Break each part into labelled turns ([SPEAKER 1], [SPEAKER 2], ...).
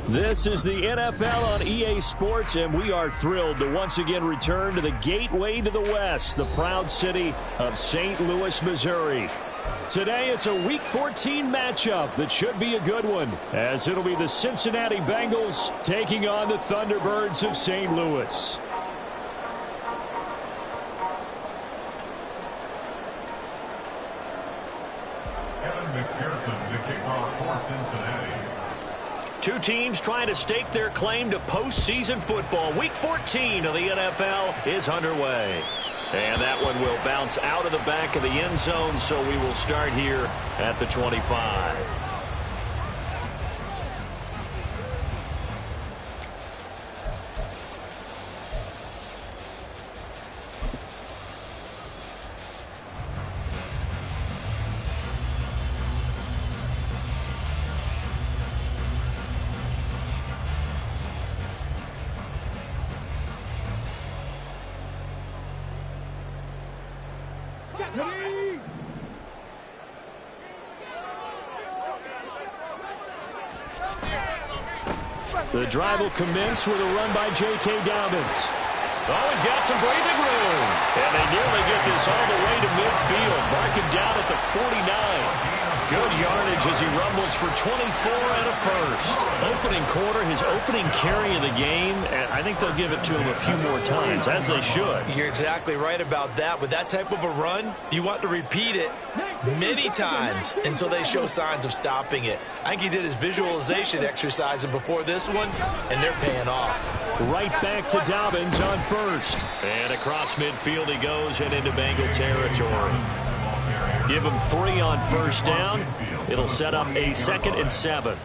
[SPEAKER 1] This is the NFL on EA Sports, and we are thrilled to once again return to the gateway to the West, the proud city of St. Louis, Missouri. Today, it's a Week 14 matchup that should be a good one, as it'll be the Cincinnati Bengals taking on the Thunderbirds of St. Louis.
[SPEAKER 2] Two teams trying to stake their claim to postseason football. Week 14 of the NFL is underway. And that one will bounce out of the back of the end zone, so we will start here at the 25.
[SPEAKER 1] The drive will commence with a run by J.K. Dobbins.
[SPEAKER 2] Oh, he's got some breathing room. And they nearly get this all the way to midfield. Mark him down at the 49. Good yardage as he rumbles for 24 and a first.
[SPEAKER 1] Opening quarter, his opening carry of the game, and I think they'll give it to him a few more times, as they should.
[SPEAKER 3] You're exactly right about that. With that type of a run, you want to repeat it many times until they show signs of stopping it. I think he did his visualization exercises before this one, and they're paying off.
[SPEAKER 1] Right back to Dobbins on first.
[SPEAKER 2] And across midfield he goes and into Bengal territory.
[SPEAKER 1] Give him 3 on first down. It'll set up a 2nd and 7.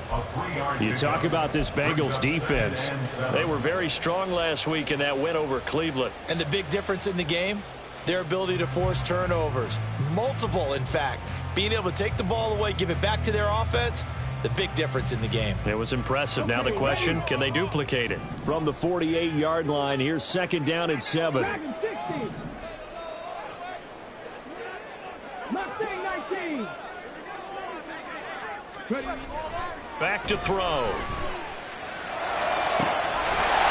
[SPEAKER 1] You talk about this Bengals defense.
[SPEAKER 2] They were very strong last week in that win over Cleveland.
[SPEAKER 3] And the big difference in the game, their ability to force turnovers. Multiple, in fact. Being able to take the ball away, give it back to their offense, the big difference in the game.
[SPEAKER 1] It was impressive. Now the question, can they duplicate it? From the 48-yard line, here's 2nd down and 7.
[SPEAKER 2] Back to throw.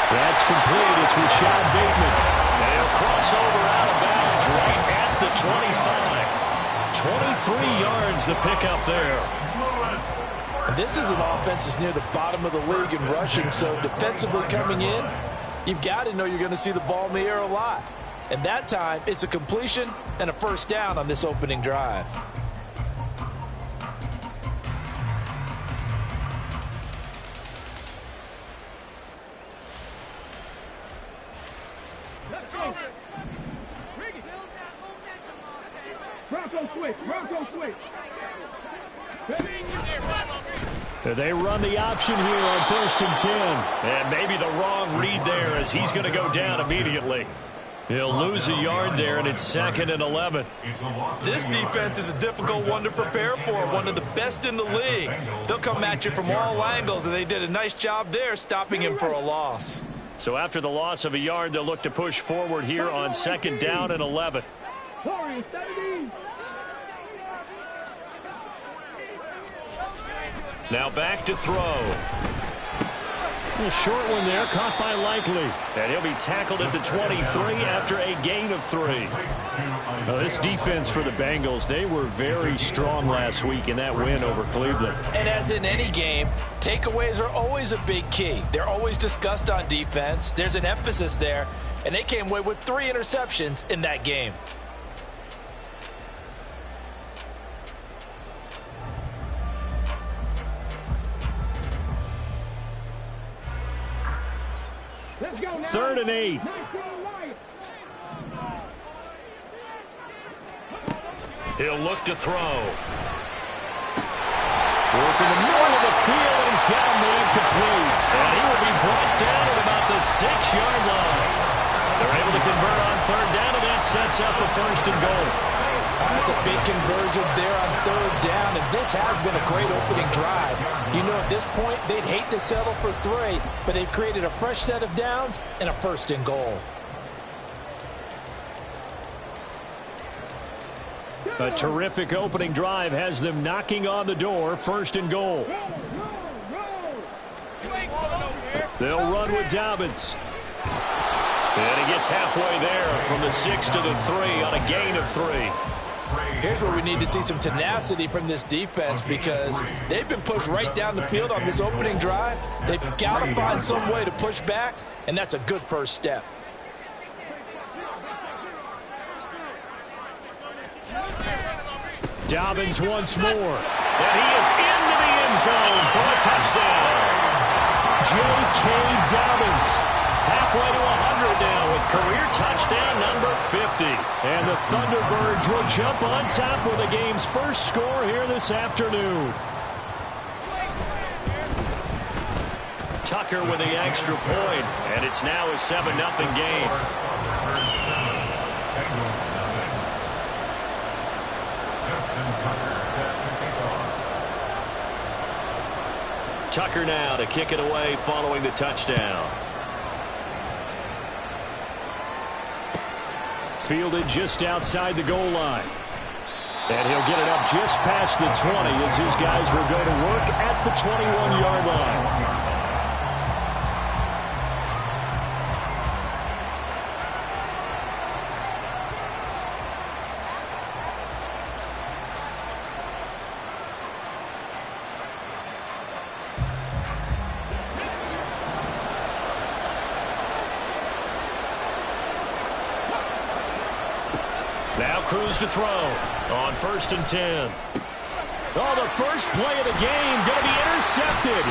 [SPEAKER 1] That's complete. It's Rashad Bateman.
[SPEAKER 2] And he'll cross over out of bounds right at the 25. 23 yards the pickup there.
[SPEAKER 3] This is an offense that's near the bottom of the league in rushing, so defensively coming in, you've got to know you're going to see the ball in the air a lot. And that time, it's a completion and a first down on this opening drive.
[SPEAKER 1] They run the option here on 1st and 10.
[SPEAKER 2] And maybe the wrong read there as he's going to go down immediately.
[SPEAKER 1] He'll lose a yard there, and it's 2nd and 11.
[SPEAKER 3] This defense is a difficult one to prepare for, one of the best in the league. They'll come at you from all angles, and they did a nice job there stopping him for a loss.
[SPEAKER 1] So after the loss of a yard, they'll look to push forward here on 2nd down and 11.
[SPEAKER 2] Now back to throw.
[SPEAKER 1] A short one there, caught by Likely.
[SPEAKER 2] And he'll be tackled at the 23 after a gain of 3.
[SPEAKER 1] Now, this defense for the Bengals, they were very strong last week in that win over Cleveland.
[SPEAKER 3] And as in any game, takeaways are always a big key. They're always discussed on defense. There's an emphasis there, and they came away with 3 interceptions in that game.
[SPEAKER 1] Third and 8.
[SPEAKER 2] He'll look to throw.
[SPEAKER 1] Working the middle of the field, and he's got a man complete.
[SPEAKER 2] And he will be brought down at about the 6-yard line. They're able to convert on 3rd down, and that sets up a 1st and goal.
[SPEAKER 3] That's a big conversion there on 3rd down, and this has been a great opening drive. You know, at this point, they'd hate to settle for 3, but they've created a fresh set of downs and a 1st and goal.
[SPEAKER 1] A terrific opening drive has them knocking on the door, 1st and goal. They'll run with Dobbins. And he gets halfway there from the 6 to the 3 on a gain of 3.
[SPEAKER 3] Here's where we need to see some tenacity from this defense because they've been pushed right down the field on this opening drive. They've got to find some way to push back, and that's a good first step.
[SPEAKER 1] Dobbins once more. And he is into the end zone for a touchdown. J.K. Dobbins. Halfway to 100 now with career touchdown number 50. And the Thunderbirds will jump on top with the game's first score here this afternoon.
[SPEAKER 2] Tucker with the extra point, and it's now a 7-0 game. Tucker now to kick it away following the touchdown.
[SPEAKER 1] Fielded just outside the goal line. And he'll get it up just past the 20 as his guys will go to work at the 21-yard line. Now Cruz to throw on 1st and 10. Oh, the first play of the game going to be intercepted.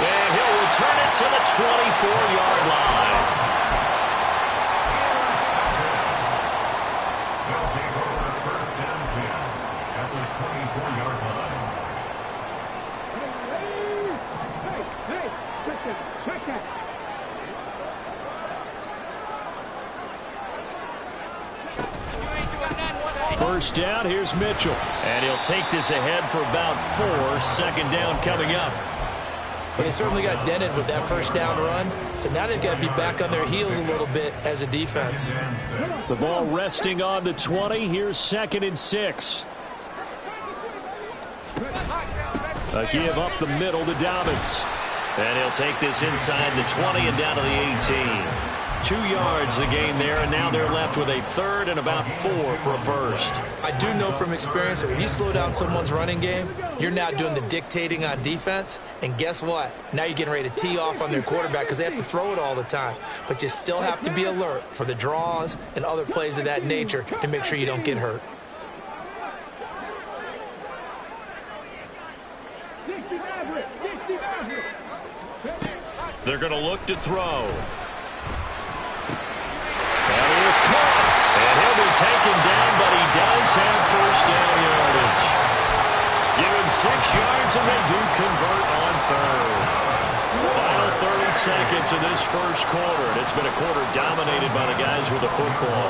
[SPEAKER 2] And he'll return it to the 24-yard line.
[SPEAKER 4] They'll take over 1st and 10 at the 24-yard line. Hey, check that.
[SPEAKER 1] First down, here's Mitchell.
[SPEAKER 2] And he'll take this ahead for about 4. 2nd down coming up.
[SPEAKER 3] But they certainly got dented with that first down run. So now they've got to be back on their heels a little bit as a defense.
[SPEAKER 1] The ball resting on the 20. Here's 2nd and 6. A give up the middle to Dobbins.
[SPEAKER 2] And he'll take this inside the 20 and down to the 18. 2 yards the gain there, and now they're left with a 3rd and about 4 for a first.
[SPEAKER 3] I do know from experience that when you slow down someone's running game, you're now doing the dictating on defense. And guess what? Now you're getting ready to tee off on their quarterback because they have to throw it all the time. But you still have to be alert for the draws and other plays of that nature to make sure you don't get hurt.
[SPEAKER 2] They're going to look to throw. And he'll be taken down, but he does have first down yardage. Give him 6 yards, and they do convert on 3rd. Final 30 seconds of this first quarter, and it's been a quarter dominated by the guys with the football.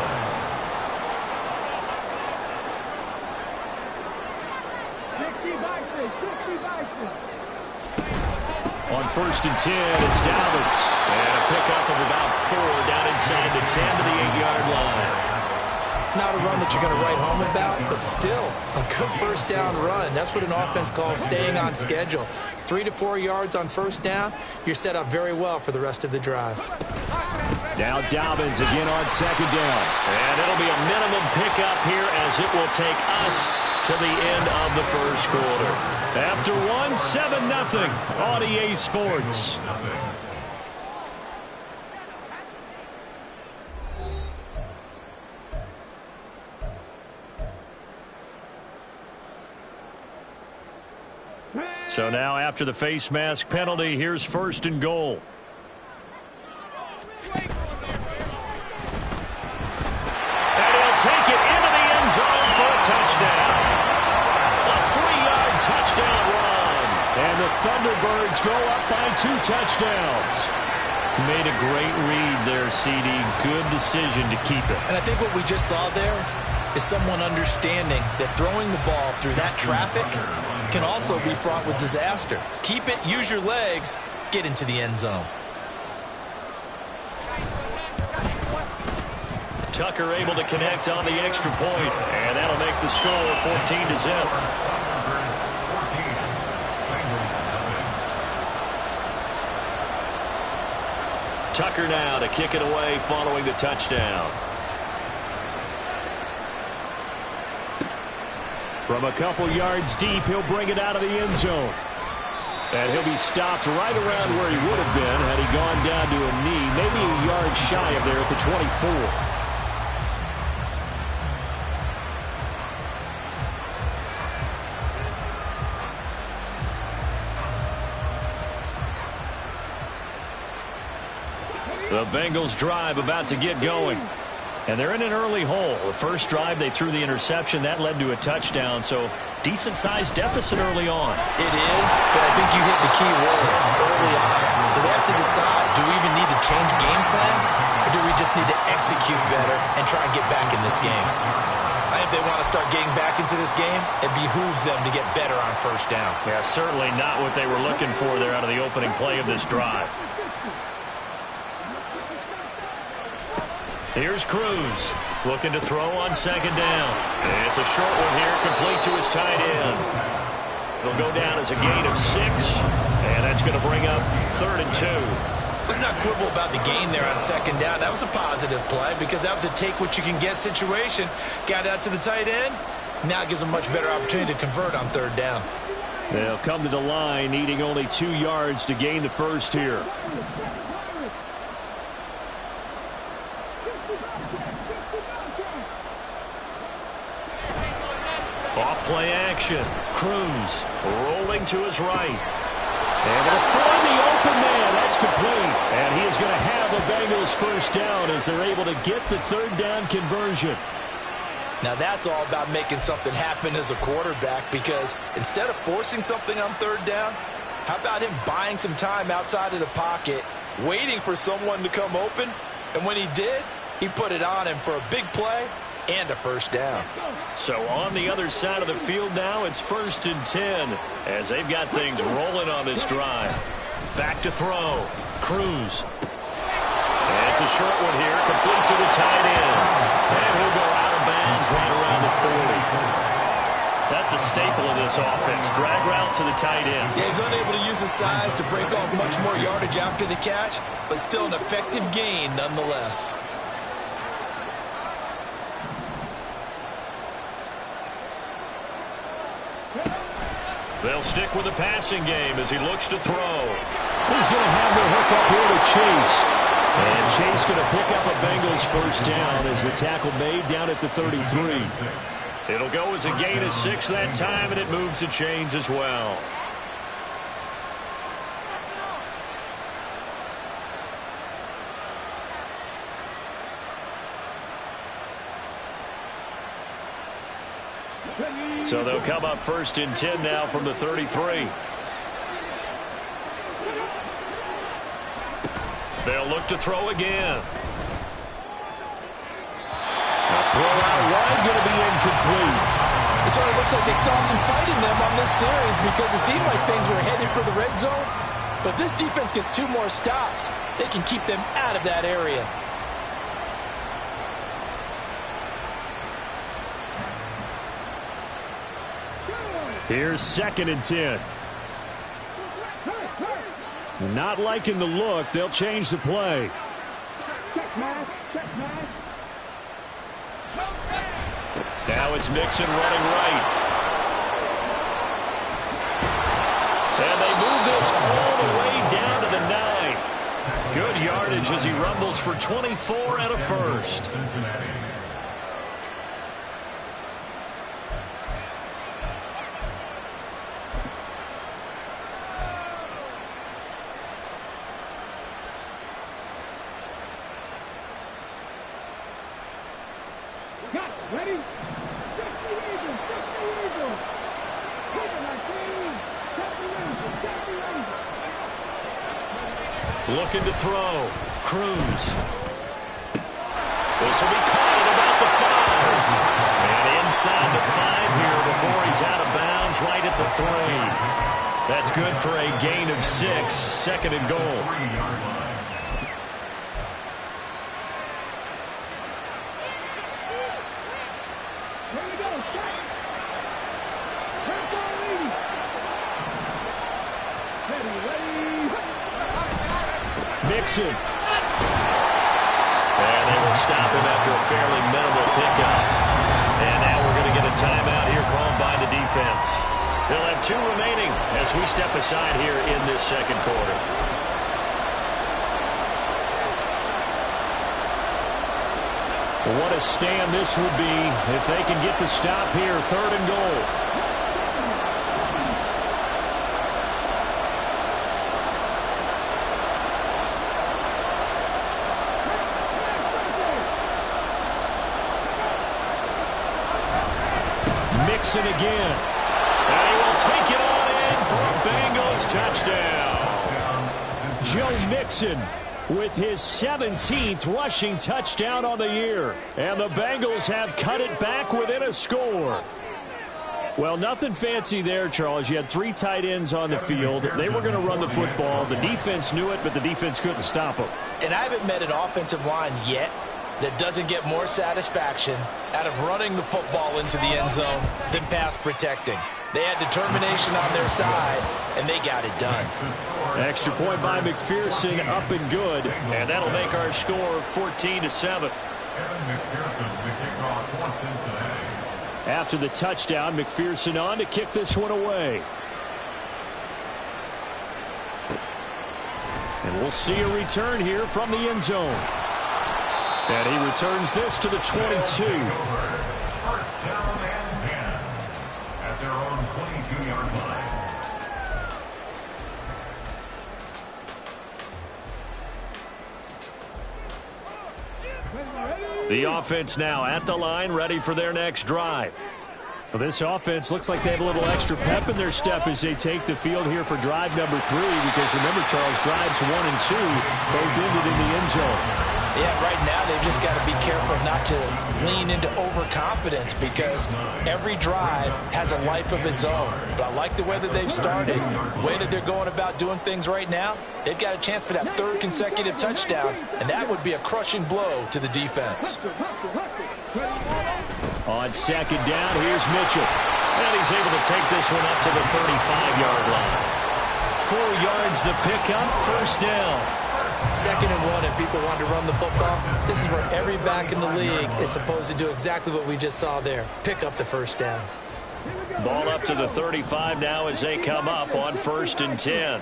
[SPEAKER 1] On 1st and 10, it's Dobbins.
[SPEAKER 2] And a pickup of about 4 down inside the 10 to the 8-yard line.
[SPEAKER 3] Not a run that you're going to write home about, but still a good first down run. That's what an offense calls staying on schedule. 3 to 4 yards on first down, you're set up very well for the rest of the drive.
[SPEAKER 1] Now Dobbins again on 2nd down.
[SPEAKER 2] And it'll be a minimum pickup here as it will take us to the end of the first quarter.
[SPEAKER 1] After 7-0 on EA Sports. So now after the face mask penalty, here's 1st and goal.
[SPEAKER 2] And he'll take it into the end zone for a touchdown. A 3-yard touchdown run.
[SPEAKER 1] And the Thunderbirds go up by 2 touchdowns.
[SPEAKER 2] Made a great read there, CD. Good decision to keep it.
[SPEAKER 3] And I think what we just saw there is someone understanding that throwing the ball through that traffic can also be fraught with disaster. Keep it, use your legs, get into the end zone.
[SPEAKER 2] Tucker able to connect on the extra point, and that'll make the score 14-0. Tucker now to kick it away following the touchdown.
[SPEAKER 1] From a couple yards deep, he'll bring it out of the end zone. And he'll be stopped right around where he would have been had he gone down to a knee, maybe a yard shy of there at the 24.
[SPEAKER 2] The Bengals drive about to get going. And they're in an early hole. The first drive, they threw the interception. That led to a touchdown. So decent-sized deficit early on.
[SPEAKER 3] It is, but I think you hit the key words early on. So they have to decide, do we even need to change game plan? Or do we just need to execute better and try and get back in this game? I think if they want to start getting back into this game, it behooves them to get better on first down.
[SPEAKER 2] Yeah, certainly not what they were looking for there out of the opening play of this drive. Here's Cruz, looking to throw on second down. It's a short one here, complete to his tight end. It'll go down as a gain of 6, and that's going to bring up 3rd and 2.
[SPEAKER 3] Let's not quibble about the gain there on second down. That was a positive play because that was a take-what-you-can-get situation. Got out to the tight end. Now it gives them a much better opportunity to convert on 3rd down.
[SPEAKER 1] They'll come to the line, needing only 2 yards to gain the first here.
[SPEAKER 2] Off play action. Cruz rolling to his right.
[SPEAKER 1] And they'll find the open man. That's complete. And he is going to have the Bengals first down as they're able to get the 3rd down conversion.
[SPEAKER 3] Now that's all about making something happen as a quarterback, because instead of forcing something on 3rd down, how about him buying some time outside of the pocket, waiting for someone to come open, and when he did, he put it on him for a big play and a first down.
[SPEAKER 2] So on the other side of the field now, it's 1st and 10 as they've got things rolling on this drive. Back to throw. Cruz. And it's a short one here, complete to the tight end. And he'll go out of bounds right around the 40. That's a staple of this offense. Drag route to the tight end.
[SPEAKER 3] Yeah, he's unable to use his size to break off much more yardage after the catch, but still an effective gain nonetheless.
[SPEAKER 2] They'll stick with the passing game as he looks to throw.
[SPEAKER 1] He's going to have the hook up here to Chase. And Chase going to pick up a Bengals first down as the tackle made down at the 33.
[SPEAKER 2] It'll go as a gain of 6 that time, and it moves the chains as well. So they'll come up 1st and 10 now from the 33. They'll look to throw again.
[SPEAKER 1] A throw out wide going to be incomplete.
[SPEAKER 3] It sort of looks like they still have some fight in them on this series, because it seemed like things were headed for the red zone. But this defense gets 2 more stops. They can keep them out of that area.
[SPEAKER 1] Here's 2nd and 10. Not liking the look. They'll change the play.
[SPEAKER 2] Now it's Mixon running right. And they move this all the way down to the 9. Good yardage as he rumbles for 24 and a first. Looking to throw. Cruz. This will be caught at about the 5. And inside the 5 here before he's out of bounds right at the 3. That's good for a gain of 6. 2nd and goal.
[SPEAKER 1] Mixon
[SPEAKER 2] will stop him after a fairly minimal pickup. And now we're going to get a timeout here called by the defense. They'll have 2 remaining as we step aside here in this second quarter.
[SPEAKER 1] Well, what a stand this would be if they can get the stop here, 3rd and goal. Mixon again.
[SPEAKER 2] And he will take it on in for a Bengals touchdown.
[SPEAKER 1] Joe Mixon with his 17th rushing touchdown on the year. And the Bengals have cut it back within a score. Well, nothing fancy there, Charles. You had 3 tight ends on the field. They were going to run the football. The defense knew it, but the defense couldn't stop them.
[SPEAKER 3] And I haven't met an offensive line yet that doesn't get more satisfaction out of running the football into the end zone than pass protecting. They had determination on their side, and they got it done.
[SPEAKER 1] Extra point by McPherson, up and good.
[SPEAKER 2] And that'll make our score 14-7.
[SPEAKER 1] After the touchdown, McPherson on to kick this one away. And we'll see a return here from the end zone. And he returns this to the 22.
[SPEAKER 4] First down and 10 at their own 22-yard line.
[SPEAKER 1] The offense now at the line, ready for their next drive. Well, this offense looks like they have a little extra pep in their step as they take the field here for drive number 3, because remember, Charles, drives 1 and 2 both ended in the end zone.
[SPEAKER 3] Yeah, right now they've just got to be careful not to lean into overconfidence, because every drive has a life of its own. But I like the way that they've started, the way that they're going about doing things right now. They've got a chance for that 3rd consecutive touchdown, and that would be a crushing blow to the defense.
[SPEAKER 1] On second down, here's Mitchell.
[SPEAKER 2] And he's able to take this one up to the 35-yard line.
[SPEAKER 1] 4 yards the pickup, first down.
[SPEAKER 3] 2nd and 1, if people want to run the football, this is where every back in the league is supposed to do exactly what we just saw there. Pick up the first down.
[SPEAKER 2] Ball up to the 35 now as they come up on 1st and 10.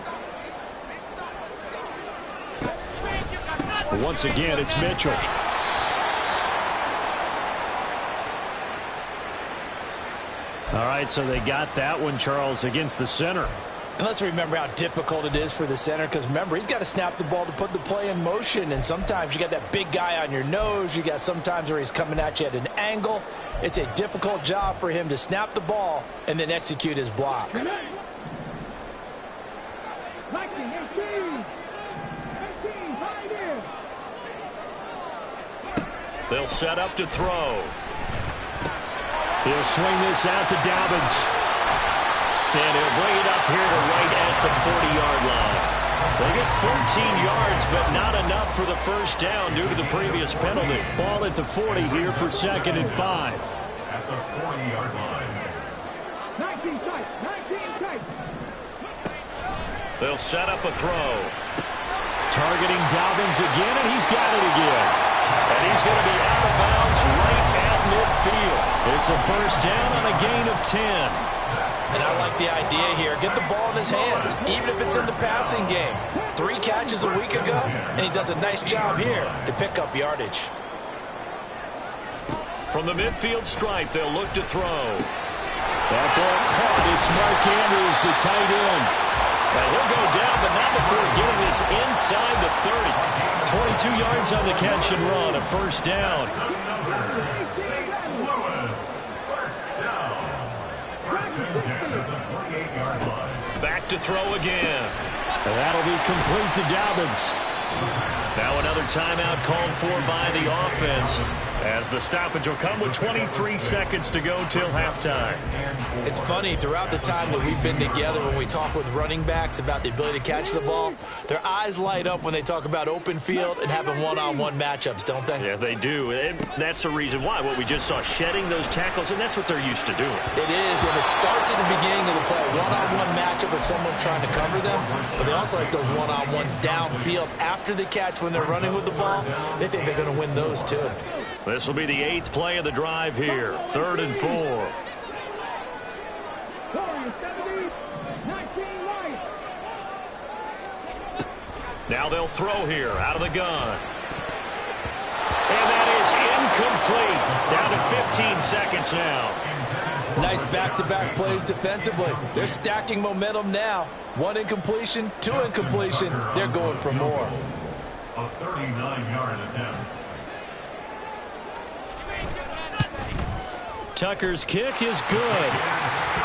[SPEAKER 1] Once again, it's Mitchell. All right, so they got that one, Charles, against the center.
[SPEAKER 3] And let's remember how difficult it is for the center, because remember, he's got to snap the ball to put the play in motion, and sometimes you got that big guy on your nose. You got sometimes where he's coming at you at an angle. It's a difficult job for him to snap the ball and then execute his block.
[SPEAKER 2] They'll set up to throw.
[SPEAKER 1] He'll swing this out to Dobbins.
[SPEAKER 2] And he'll bring it up here to right at the 40-yard line. They get 14 yards, but not enough for the first down due to the previous penalty.
[SPEAKER 1] Ball at the 40 here for 2nd and 5.
[SPEAKER 4] At the 40-yard line.
[SPEAKER 5] 19 tight.
[SPEAKER 2] They'll set up a throw.
[SPEAKER 1] Targeting Dobbins again, and he's got it again.
[SPEAKER 2] And he's going to be out of bounds right at midfield.
[SPEAKER 1] It's a first down on a gain of 10.
[SPEAKER 3] And I like the idea here. Get the ball in his hands, even if it's in the passing game. 3 catches a week ago, and he does a nice job here to pick up yardage.
[SPEAKER 2] From the midfield stripe, they'll look to throw.
[SPEAKER 1] That ball caught. It's Mark Andrews, the tight end.
[SPEAKER 2] And he'll go down, but not before getting this inside the 30. 22 yards on the catch and run, a first down. Back to throw again.
[SPEAKER 1] And that'll be complete to Dobbins.
[SPEAKER 2] Now another timeout called for by the offense. As the stoppage will come with 23 seconds to go till halftime.
[SPEAKER 3] It's funny, throughout the time that we've been together, when we talk with running backs about the ability to catch the ball, their eyes light up when they talk about open field and having one-on-one matchups, don't they?
[SPEAKER 2] Yeah, they do. And that's the reason why. What we just saw, shedding those tackles, and that's what they're used to doing.
[SPEAKER 3] It is, and it starts at the beginning of the play. One-on-one matchup if someone's trying to cover them, but they also like those one-on-ones downfield after the catch when they're running with the ball. They think they're going to win those too.
[SPEAKER 2] This will be the 8th play of the drive here. 3rd and 4. Now they'll throw here out of the gun. And that is incomplete. Down to 15 seconds now.
[SPEAKER 3] Nice back-to-back plays defensively. They're stacking momentum now. 1 incompletion, 2 incompletion. They're going for more.
[SPEAKER 4] A 39-yard attempt.
[SPEAKER 1] Tucker's kick is good.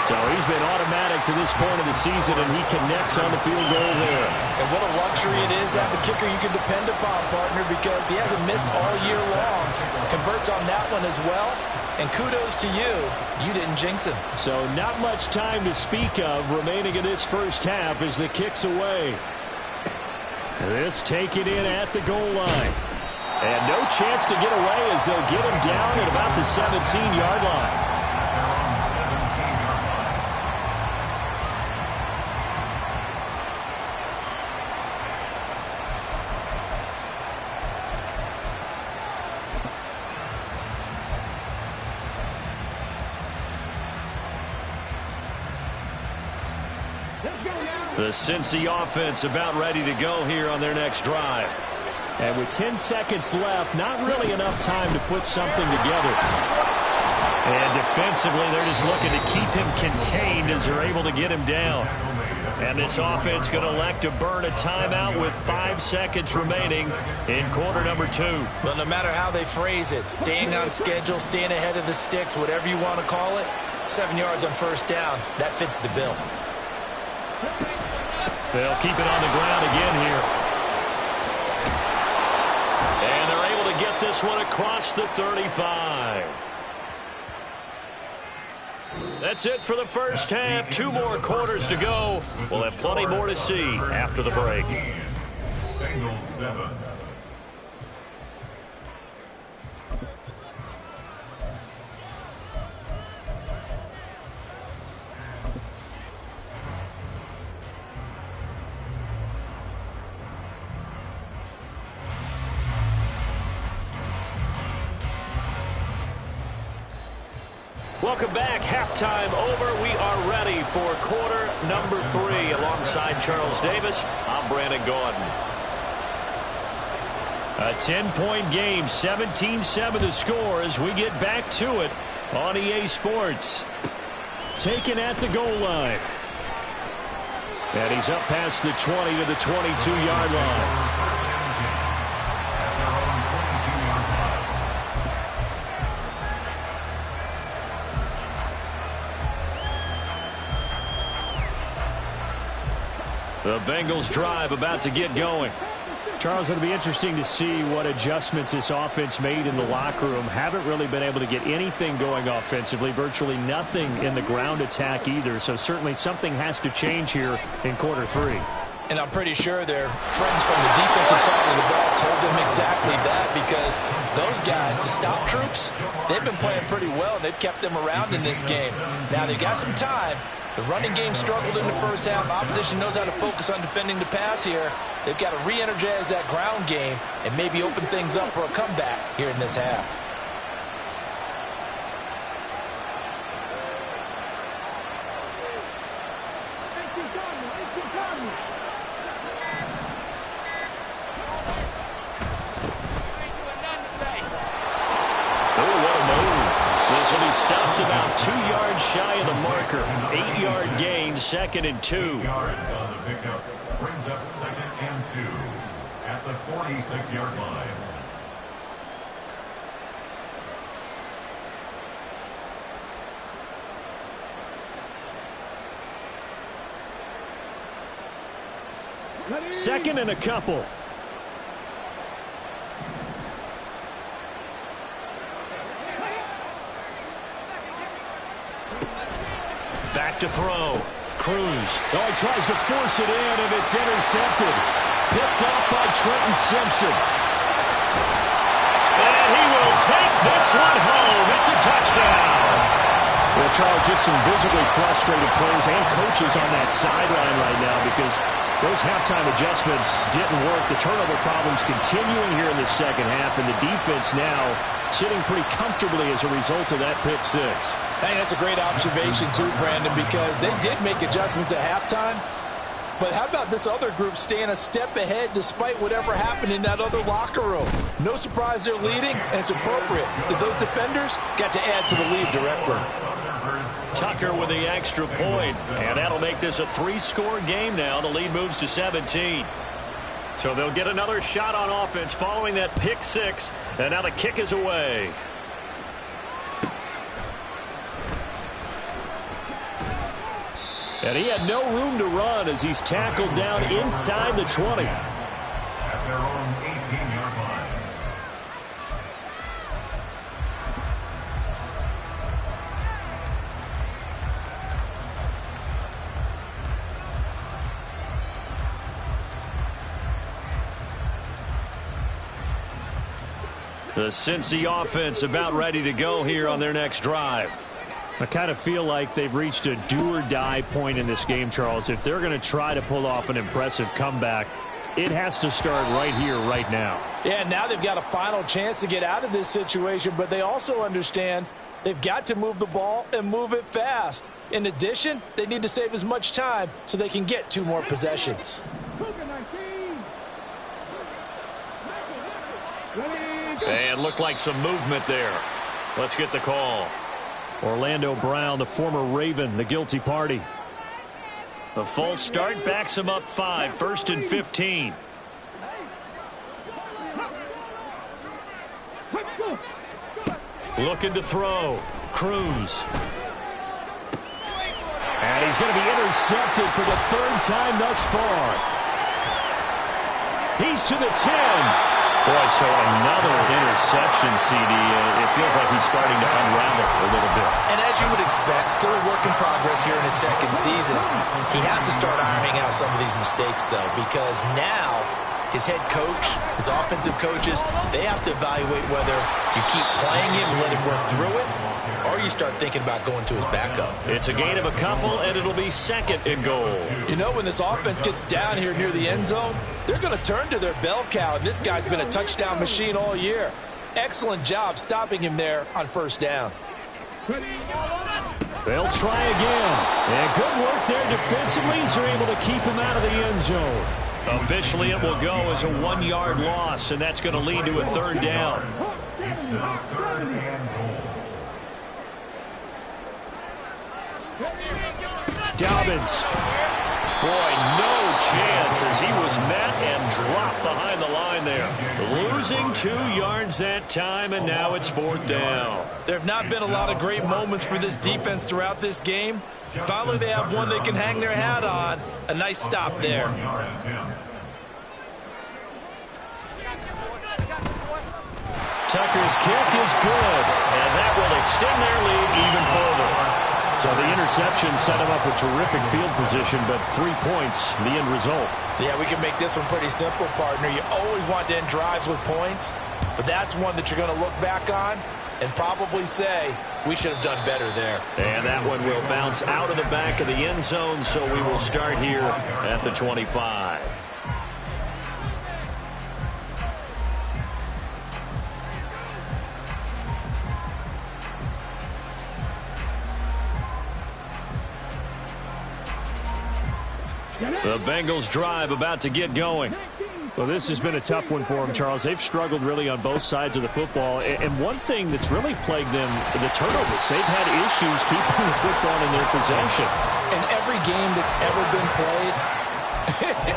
[SPEAKER 1] So he's been automatic to this point of the season, and he connects on the field goal there.
[SPEAKER 3] And what a luxury it is to have a kicker you can depend upon, partner, because he hasn't missed all year long. Converts on that one as well. And kudos to you. You didn't jinx him.
[SPEAKER 1] So not much time to speak of remaining in this first half as the kick's away. This taken in at the goal line. And no chance to get away as they'll get him down at about the 17-yard line. The Cincy offense about ready to go here on their next drive. And with 10 seconds left, not really enough time to put something together. And defensively, they're just looking to keep him contained as they're able to get him down. And this offense going to elect to burn a timeout with 5 seconds remaining in quarter number 2.
[SPEAKER 3] Well, no matter how they phrase it, staying on schedule, staying ahead of the sticks, whatever you want to call it, 7 yards on first down, that fits the bill.
[SPEAKER 1] They'll keep it on the ground again here.
[SPEAKER 2] And they're able to get this one across the 35. That's it for the first half. 2 more quarters to go. We'll have plenty more to see after the break.
[SPEAKER 4] Bengals 7.
[SPEAKER 2] Welcome back. Halftime over. We are ready for quarter number 3. Alongside Charles Davis, I'm Brandon Gordon.
[SPEAKER 1] A 10-point game, 17-7 the score as we get back to it on EA Sports. Taken at the goal line. And he's up past the 20 to the 22-yard line. The Bengals drive about to get going. Charles, it'll be interesting to see what adjustments this offense made in the locker room. Haven't really been able to get anything going offensively. Virtually nothing in the ground attack either. So certainly something has to change here in quarter 3.
[SPEAKER 3] And I'm pretty sure their friends from the defensive side of the ball told them exactly that, because those guys, the stop troops, they've been playing pretty well, and they've kept them around in this game. Now, they got some time. The running game struggled in the first half. Opposition knows how to focus on defending the pass here. They've got to re-energize that ground game and maybe open things up for a comeback here in this half.
[SPEAKER 1] This will be stopped about 2 yards shy of the marker. 8-yard gain, 2nd and 2.
[SPEAKER 4] Yards on the pickup brings up 2nd and 2 at the 46-yard line.
[SPEAKER 1] Second and a couple.
[SPEAKER 2] back to throw. Cruz.
[SPEAKER 1] Oh, he tries to force it in, and it's intercepted. Picked up by Trenton Simpson.
[SPEAKER 2] And he will take this one home. It's a touchdown.
[SPEAKER 1] Well, Charles, just some visibly frustrated players and coaches on that sideline right now because those halftime adjustments didn't work. The turnover problems continuing here in the second half, and the defense now sitting pretty comfortably as a result of that pick six.
[SPEAKER 3] I think that's a great observation too, Brandon, because they did make adjustments at halftime. But how about this other group staying a step ahead despite whatever happened in that other locker room? No surprise they're leading, and it's appropriate that those defenders got to add to the lead directly.
[SPEAKER 2] Tucker with the extra point, and that'll make this a three-score game now. The lead moves to 17. So they'll get another shot on offense following that pick six, and now the kick is away.
[SPEAKER 1] And he had no room to run as he's tackled down inside the 20.
[SPEAKER 4] At their own 18-yard line.
[SPEAKER 2] The Cincy offense about ready to go here on their next drive.
[SPEAKER 1] I kind of feel like they've reached a do-or-die point in this game, Charles. If they're going to try to pull off an impressive comeback, it has to start right here, right now.
[SPEAKER 3] Yeah, now they've got a final chance to get out of this situation, but they also understand they've got to move the ball and move it fast. In addition, they need to save as much time so they can get 2 more possessions.
[SPEAKER 2] And looked like some movement there. Let's get the call.
[SPEAKER 1] Orlando Brown, the former Raven, the guilty party.
[SPEAKER 2] The false start backs him up 5, 1st and 15. Looking to throw. Cruz.
[SPEAKER 1] And he's going to be intercepted for the 3rd time thus far. He's to the 10.
[SPEAKER 2] Boy, so another interception, CD. It feels like he's starting to unravel a little bit.
[SPEAKER 3] And as you would expect, still a work in progress here in his 2nd season. He has to start ironing out some of these mistakes, though, because now his head coach, his offensive coaches, they have to evaluate whether you keep playing him and let him work through it, or you start thinking about going to his backup.
[SPEAKER 2] It's a gain of a couple, and it'll be 2nd and goal.
[SPEAKER 3] You know, when this offense gets down here near the end zone, they're going to turn to their bell cow, and this guy's been a touchdown machine all year. Excellent job stopping him there on 1st down.
[SPEAKER 1] They'll try again. And good work there defensively as they're able to keep him out of the end zone.
[SPEAKER 2] Officially, it will go as a 1-yard loss, and that's going to lead to a 3rd down.
[SPEAKER 4] It's now 3rd and goal.
[SPEAKER 1] Dobbins.
[SPEAKER 2] Boy, no chance as he was met and dropped behind the line there. Losing 2 yards that time, and now it's 4th down.
[SPEAKER 3] There have not been a lot of great moments for this defense throughout this game. Finally, they have one they can hang their hat on. A nice stop there.
[SPEAKER 2] Tucker's kick is good, and that will extend their lead even further.
[SPEAKER 1] So the interception set him up with terrific field position, but 3 points, the end result.
[SPEAKER 3] Yeah, we can make this one pretty simple, partner. You always want to end drives with points, but that's one that you're going to look back on and probably say, we should have done better there.
[SPEAKER 2] And that one will bounce out of the back of the end zone, so we will start here at the 25. The Bengals drive about to get going.
[SPEAKER 1] Well, this has been a tough one for them, Charles. They've struggled really on both sides of the football. And one thing that's really plagued them, the turnovers. They've had issues keeping the football in their possession.
[SPEAKER 3] In every game that's ever been played,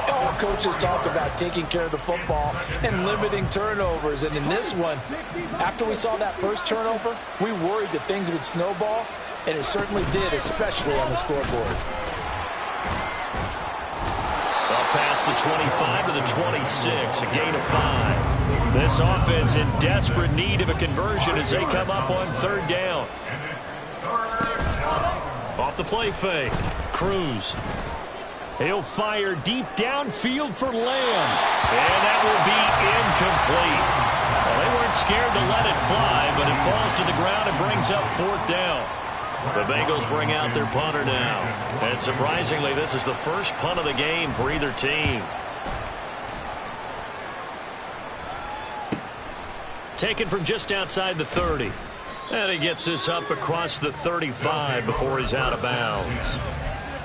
[SPEAKER 3] all coaches talk about taking care of the football and limiting turnovers. And in this one, after we saw that first turnover, we worried that things would snowball, and it certainly did, especially on the scoreboard.
[SPEAKER 2] Past the 25 to the 26, a gain of 5. This offense in desperate need of a conversion as they come up on 3rd down.
[SPEAKER 4] And it's 3rd down.
[SPEAKER 2] Off the play fake. Cruz.
[SPEAKER 1] He'll fire deep downfield for Lamb.
[SPEAKER 2] And that will be incomplete. Well, they weren't scared to let it fly, but it falls to the ground and brings up 4th down. The Bengals bring out their punter now. And surprisingly, this is the first punt of the game for either team. Taken from just outside the 30. And he gets this up across the 35 before he's out of bounds.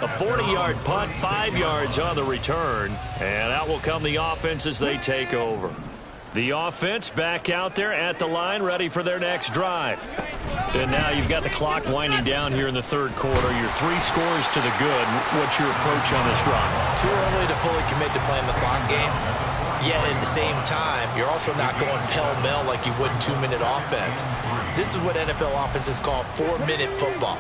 [SPEAKER 2] A 40-yard punt, 5 yards on the return. And out will come the offense as they take over. The offense back out there at the line, ready for their next drive. And now you've got the clock winding down here in the 3rd quarter. You're 3 scores to the good. What's your approach on this drive?
[SPEAKER 3] Too early to fully commit to playing the clock game. Yet at the same time, you're also not going pell-mell like you would in 2-minute offense. This is what NFL offenses call 4-minute football.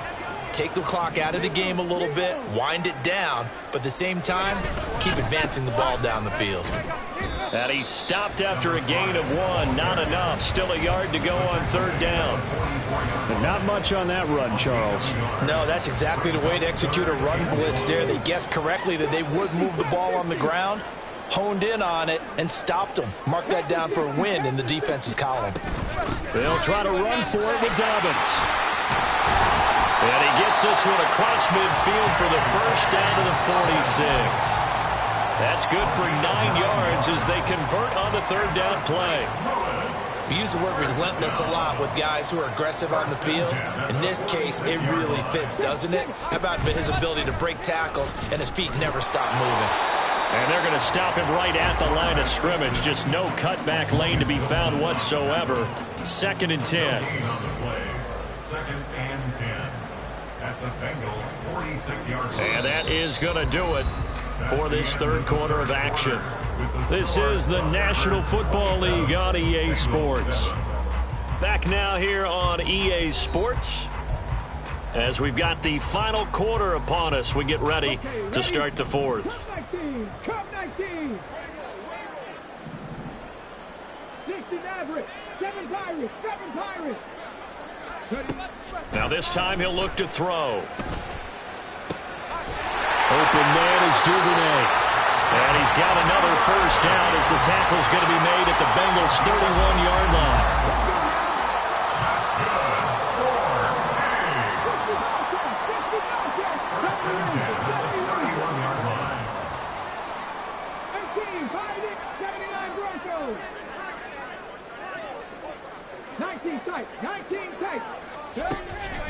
[SPEAKER 3] Take the clock out of the game a little bit, wind it down, but at the same time, keep advancing the ball down the field.
[SPEAKER 1] And he stopped after a gain of 1. Not enough. Still a yard to go on 3rd down. And not much on that run, Charles.
[SPEAKER 3] No, that's exactly the way to execute a run blitz there. They guessed correctly that they would move the ball on the ground, honed in on it, and stopped them. Mark that down for a win in the defense's column.
[SPEAKER 1] They'll try to run for it with Dobbins. And he gets this one across midfield for the first down to the 46. That's good for 9 yards as they convert on the 3rd down play.
[SPEAKER 3] We use the word relentless a lot with guys who are aggressive on the field. In this case, it really fits, doesn't it? How about his ability to break tackles and his feet never stop moving?
[SPEAKER 1] And they're going to stop him right at the line of scrimmage. Just no cutback lane to be found whatsoever. 2nd and 10.
[SPEAKER 4] 2nd and 10 at the Bengals 46-yard line.
[SPEAKER 1] And that is going to do it for this 3rd quarter of action. This is the National Football League on EA Sports. Back now here on EA Sports. As we've got the final quarter upon us, we get ready to start the 4th.
[SPEAKER 5] Come 19. 16 average. 7 Pirates. 7 Pirates.
[SPEAKER 1] Now this time he'll look to throw. Open man is Duvernay. And he's got another first down as the tackle's going to be made at the Bengals' 31-yard line.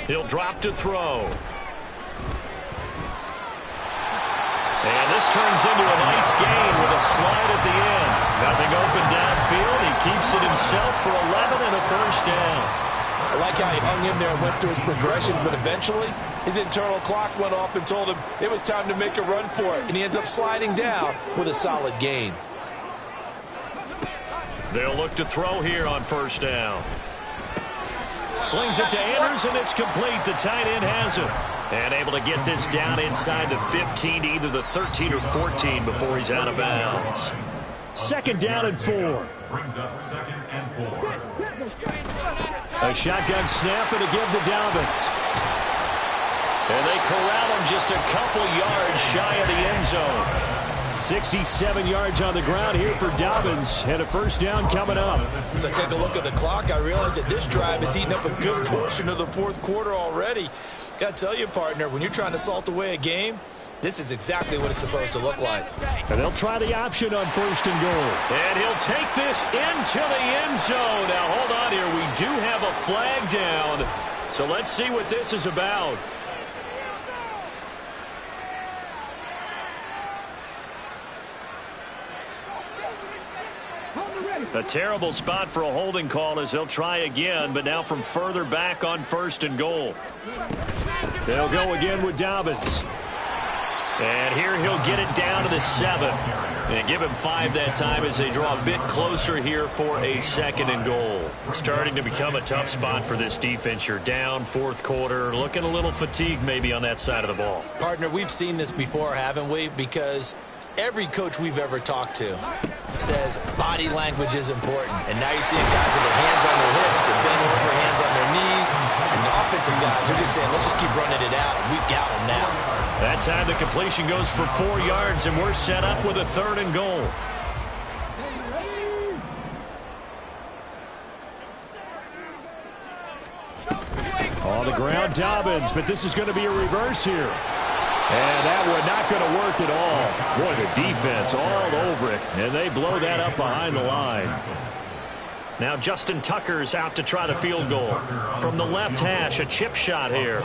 [SPEAKER 1] He'll drop to throw. And this turns into a nice gain with a slide at the end. Nothing open downfield. He keeps it himself for 11 and a first down.
[SPEAKER 3] I like how he hung in there and went through his progressions, but eventually his internal clock went off and told him it was time to make a run for it. And he ends up sliding down with a solid gain.
[SPEAKER 1] They'll look to throw here on first down. Slings it to Anders, and it's complete. The tight end has it. And able to get this down inside the 15 to either the 13 or 14 before he's out of bounds. 2nd down and 4.
[SPEAKER 4] Brings up 2nd and 4.
[SPEAKER 1] A shotgun snap and a give to Dobbins. And they corral him just a couple yards shy of the end zone. 67 yards on the ground here for Dobbins, and a first down coming up.
[SPEAKER 3] As I take a look at the clock, I realize that this drive has eaten up a good portion of the 4th quarter already. Got to tell you, partner, when you're trying to salt away a game, this is exactly what it's supposed to look like.
[SPEAKER 1] And they'll try the option on 1st and goal. And he'll take this into the end zone. Now, hold on here. We do have a flag down, so let's see what this is about. A terrible spot for a holding call as they'll try again, but now from further back on 1st and goal. They'll go again with Dobbins. And here he'll get it down to the 7. And give him 5 that time as they draw a bit closer here for a 2nd and goal. Starting to become a tough spot for this defense. You're down 4th quarter, looking a little fatigued maybe on that side of the ball.
[SPEAKER 3] Partner, we've seen this before, haven't we? Because Every coach we've ever talked to says body language is important. And now you're seeing guys with their hands on their hips and bent over, hands on their knees. And the offensive guys are just saying, let's just keep running it out. We've got them now.
[SPEAKER 2] That time the completion goes for 4 yards, and we're set up with a 3rd and goal.
[SPEAKER 1] On the ground, Dobbins, but this is going to be a reverse here. And that one not going to work at all. Boy, the defense all over it, and they blow that up behind the line.
[SPEAKER 2] Now Justin Tucker's out to try the field goal. From the left hash, a chip shot here.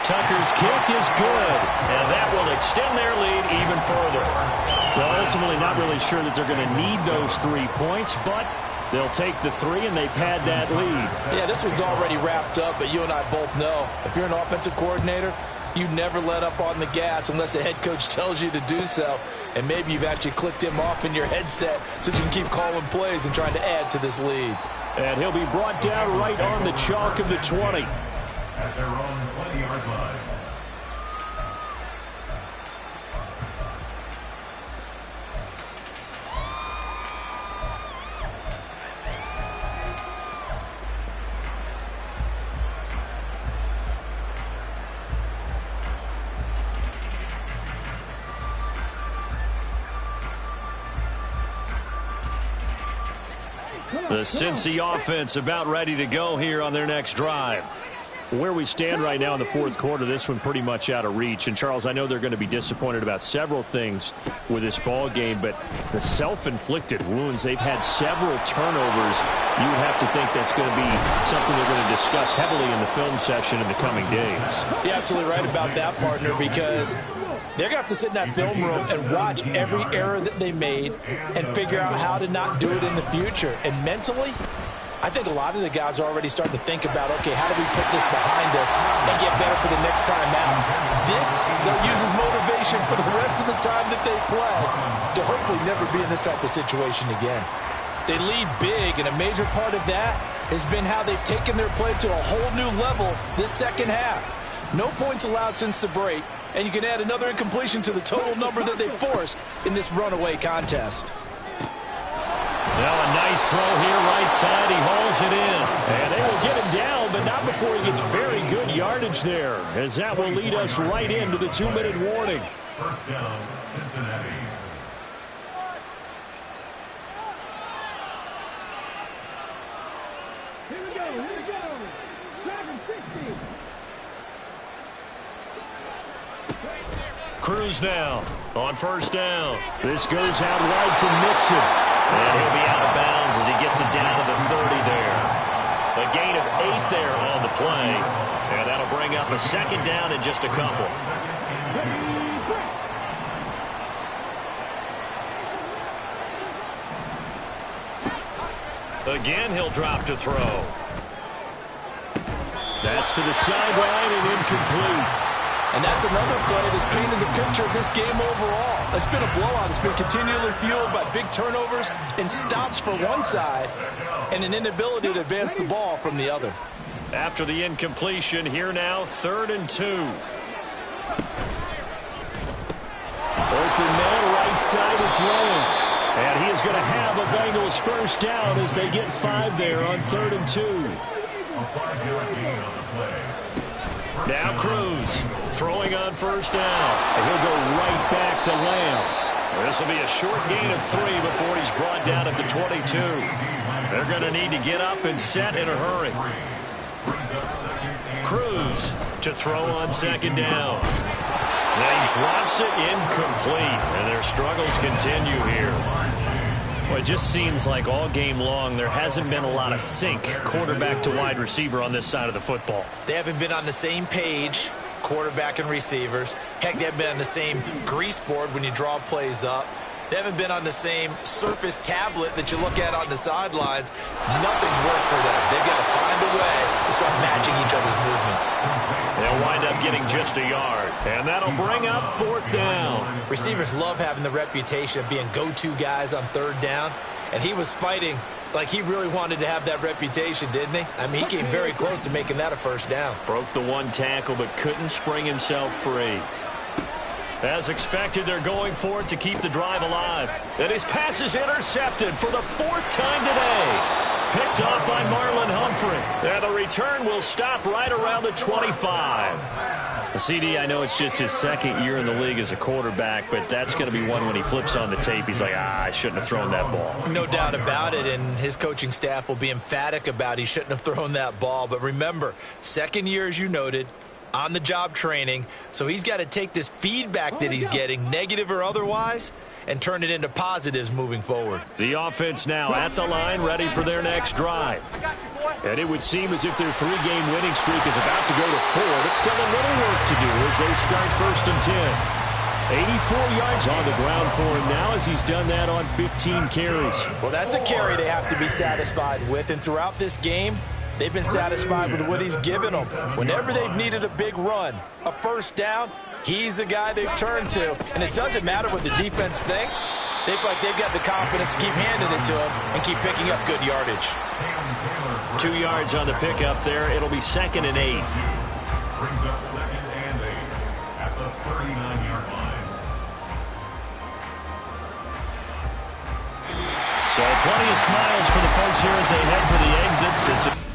[SPEAKER 2] Tucker's kick is good, and that will extend their lead even further.
[SPEAKER 1] Well, ultimately not really sure that they're going to need those 3 points, but they'll take the 3 and they pad that lead.
[SPEAKER 3] Yeah, this one's already wrapped up, but you and I both know if you're an offensive coordinator, you never let up on the gas unless the head coach tells you to do so. And maybe you've actually clicked him off in your headset so you can keep calling plays and trying to add to this lead.
[SPEAKER 1] And he'll be brought down right on the chalk of the 20.
[SPEAKER 4] At their own 20-yard line.
[SPEAKER 2] The Cincy offense about ready to go here on their next drive.
[SPEAKER 1] Where we stand right now in the 4th quarter, this one pretty much out of reach. And, Charles, I know they're going to be disappointed about several things with this ball game, but the self-inflicted wounds, they've had several turnovers. You would have to think that's going to be something they're going to discuss heavily in the film session in the coming days.
[SPEAKER 3] You're absolutely right about that, partner, because they're going to have to sit in that film room and watch every error that they made and figure out how to not do it in the future. And mentally, I think a lot of the guys are already starting to think about, okay, how do we put this behind us and get better for the next time out? This, they'll use as motivation for the rest of the time that they play to hopefully never be in this type of situation again. They lead big, and a major part of that has been how they've taken their play to a whole new level this second half. No points allowed since the break, and you can add another incompletion to the total number that they forced in this runaway contest.
[SPEAKER 2] Now a nice throw here, right side. He hauls it in.
[SPEAKER 1] And they will get him down, but not before he gets very good yardage there, as that will lead us right into the 2-minute warning.
[SPEAKER 4] First down, Cincinnati.
[SPEAKER 5] Here we go. Driving 60.
[SPEAKER 2] Cruz now on first down.
[SPEAKER 1] This goes out wide from Mixon.
[SPEAKER 2] And he'll be out of bounds as he gets it down to the 30 there. A gain of 8 there on the play. And that'll bring up a 2nd down in just a couple. Again, he'll drop to throw.
[SPEAKER 1] That's to the sideline and incomplete.
[SPEAKER 3] And that's another play that's painted the picture of this game overall. It's been a blowout. It's been continually fueled by big turnovers and stops for one side and an inability to advance the ball from the other.
[SPEAKER 2] After the incompletion, here now, 3rd and 2.
[SPEAKER 1] Open man, right side, it's Long. And he is going to have a Bengals first down as they get 5 there on 3rd and 2.
[SPEAKER 4] A 5-yard gain on the play.
[SPEAKER 2] Now Cruz throwing on first down.
[SPEAKER 1] And he'll go right back to Lamb.
[SPEAKER 2] This will be a short gain of 3 before he's brought down at the 22. They're going to need to get up and set in a hurry. Cruz to throw on 2nd down. And he drops it incomplete. And their struggles continue here. Well, it just seems like all game long there hasn't been a lot of sync quarterback to wide receiver on this side of the football.
[SPEAKER 3] They haven't been on the same page, quarterback and receivers. Heck, they haven't been on the same grease board when you draw plays up. They haven't been on the same Surface tablet that you look at on the sidelines. Nothing's worked for them. They've got to find a way to start matching each other's movements.
[SPEAKER 2] They'll wind up getting just a yard. And that'll bring up 4th down.
[SPEAKER 3] Receivers love having the reputation of being go-to guys on 3rd down. And he was fighting Like he really wanted to have that reputation, didn't he? I mean, he came very close to making that a first down.
[SPEAKER 1] Broke the one tackle, but couldn't spring himself free. As expected, they're going for it to keep the drive alive. And his pass is intercepted for the 4th time today. Picked off by Marlon Humphrey. And the return will stop right around the 25. CD, I know it's just his 2nd year in the league as a quarterback, but that's going to be one when he flips on the tape, he's like, I shouldn't have thrown that ball.
[SPEAKER 3] No doubt about it, and his coaching staff will be emphatic about he shouldn't have thrown that ball. But remember, 2nd year, as you noted, on-the-job training, so he's got to take this feedback that he's getting, negative or otherwise, and turn it into positives moving forward.
[SPEAKER 1] The offense now at the line, ready for their next drive. And it would seem as if their 3-game winning streak is about to go to 4, but still a little work to do as they start 1st and 10. 84 yards on the ground for him now as he's done that on 15 carries.
[SPEAKER 3] Well, that's a carry they have to be satisfied with, and throughout this game, they've been satisfied with what he's given them. Whenever they've needed a big run, a first down, he's the guy they've turned to. And it doesn't matter what the defense thinks. They feel like they've got the confidence to keep handing it to him and keep picking up good yardage.
[SPEAKER 1] 2 yards on the pickup there. It'll be 2nd and 8.
[SPEAKER 4] Brings up 2nd and 8 at the 39-yard line.
[SPEAKER 1] So plenty of smiles for the folks here as they head for the exits. It's a